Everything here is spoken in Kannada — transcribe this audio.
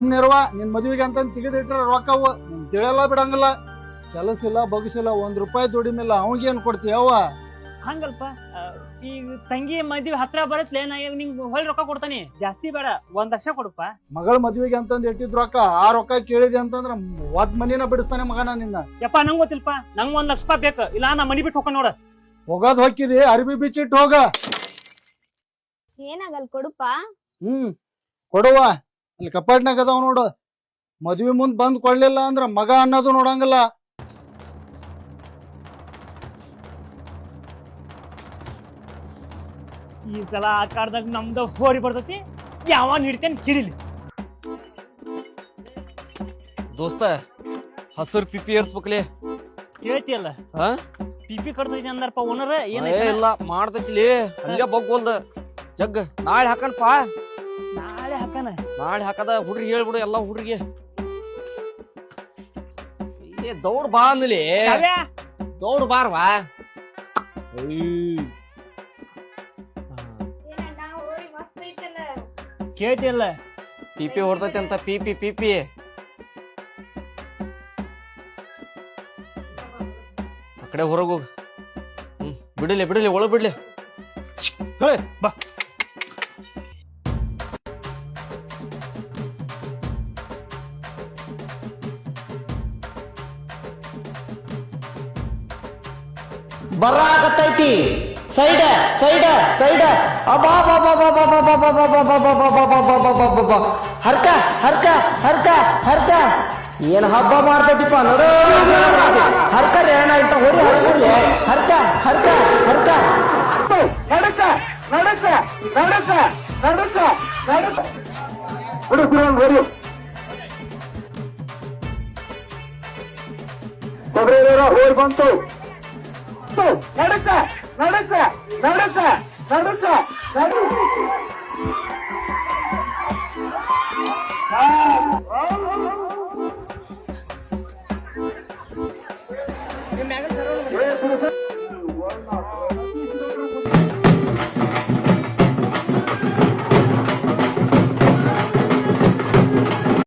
ನಿರ್ವ ನಿನ್ ಮದ್ವಿಗೆ ಅಂತ ತೆಗೆದಿಟ್ರ ರೊಕ್ಕವು ನಿನ್ ತಿಳಿಯಲ್ಲ ಬಿಡಂಗಿಲ್ಲ. ಕೆಲಸ ಇಲ್ಲ ಬಗ್ಸಿಲ್ಲ, ₹1 ದುಡಿಮಿಲ್ಲ, ಅವಂಗೇನ್ ಕೊಡ್ತೀಯವ್ವ? ಹಂಗಲ್ಪ ಈಗ ತಂಗಿ ಮದ್ವಿ ಹತ್ರ ಬರತ್ಲೆ ನಾ ಈಗ ನಿಂಗ್ ಹೊಳ್ ರೊಕ್ಕ ಕೊಡ್ತಾನೆ, ಜಾಸ್ತಿ ಬೇಡ 1 ಲಕ್ಷ ಕೊಡಪ್ಪ. ಮಗಳ ಮದ್ವಿಗೆ ಅಂತಂದ್ ಇಟ್ಟಿದ್ ರೊಕ್ಕ ಆ ರೊಕ್ಕ ಕೇಳಿದೆ ಅಂತಂದ್ರ ಒದ್ ಮನಿನ ಬಿಡಿಸ್ತಾನೆ ಮಗನ ನಿನ್ನ. ಯಪ್ಪ ನಂಗ್ ಗೊತ್ತಿಲ್ಪ, ನಂಗ್ 1 ಲಕ್ಷ ರೂಪಾಯಿ ಬೇಕು, ಇಲ್ಲ ನಾ ಮನಿ ಬಿಟ್ಟು ಹೋಗ ನೋಡ. ಹೋಗೋದ್ ಹೊಕ್ಕಿದಿ ಅರ್ಬಿ ಬಿಚ್ಚಿಟ್ಟು ಹೋಗ. ಏನಾಗಲ್ ಕೊಡುಪ. ಕೊಡುವ, ಅಲ್ಲಿ ಕಪಾಟ್ನಾಗ ಅದಾವ ನೋಡು. ಮದ್ವಿ ಮುಂದ್ ಬಂದ್ ಕೊಡ್ಲಿಲ್ಲ ಅಂದ್ರ ಮಗ ಅನ್ನೋದು ನೋಡಂಗಿಲ್ಲ. ಈ ಸಲ ಆ ಕಾರ್ಡ್ದಾಗ ನಮ್ದು ಹೋರಿ ಬರ್ತೈತಿ, ಯಾವ ಹಿಡಿತೇನೆ ಕಿರಿಲಿ. ದೋಸ್ತ ಹಸರ್ ಪಿಪಿ ಏರ್ಸ್ಬೇಕಲೇ. ಕೇಳ್ತಿಯಲ್ಲ ಹಾ ಪಿಪಿ ಕಡ್ತೈತಿ ಅಂದಾರಪ್ಪ ಓನರ್. ಇಲ್ಲ ಮಾಡ್ತೈತಿಲಿ, ಹಂಗೆ ಬಗ್ಗೋಲ್ದ ಜಗ್. ನಾಳೆ ಹಾಕನ್ಪ, ನಾಳೆ ಹಾಕನ. ನಾಳೆ ಹಾಕದ ಹುಡ್ರಿಗೆ ಹೇಳ್ಬಿಡು ಎಲ್ಲ ಹುಡ್ರಿಗೆ. ಏ ದೌಡ್ ಬಾ ಅಂದ್ಲಿ, ದೌಡ್ ಬಾರ್ವಾ. ಕೇಳ್ತಿಯಲ್ಲ ಪಿಪಿ ಹೊರ್ತೈತಿ ಅಂತ. ಪಿಪಿ ಪಿಪಿ ಆ ಕಡೆ ಹೊರಗೋಗ. ಬಿಡಲಿ ಬಿಡಲಿ, ಒಳಗ್ ಬಿಡ್ಲಿ. ಬಾ. ಬರಾಕತ್ತೈತಿ ಸೈಡ್ ಸೈಡ್ ಸೈಡ್. ಹರ್ಕ ಹರ್ಕ ಹರ್ಕ ಹರ್ಕ. ಏನ್ ಹಬ್ಬ ಮಾಡ್ತೈತಿಪ್ಪ ನೋಡು. ಹರ್ಕರಿ ಏನಾಯ್ತ ಹೊರಿ ಹರ್ಕರ್ಲಿ. ಹರ್ಕ ಹರ್ಕ ಹರ್ಕ. ನಡಕ ನಡಕ ನಡಕ ನಡಕ ನಡಕ ಹುಡುಗರು ಕೊಬ್ಬರಿ ಹೋಗಿ ಬಂತು. ನಡಕ ನಡಕ ನಡಕ ನಡಕ ನಡು.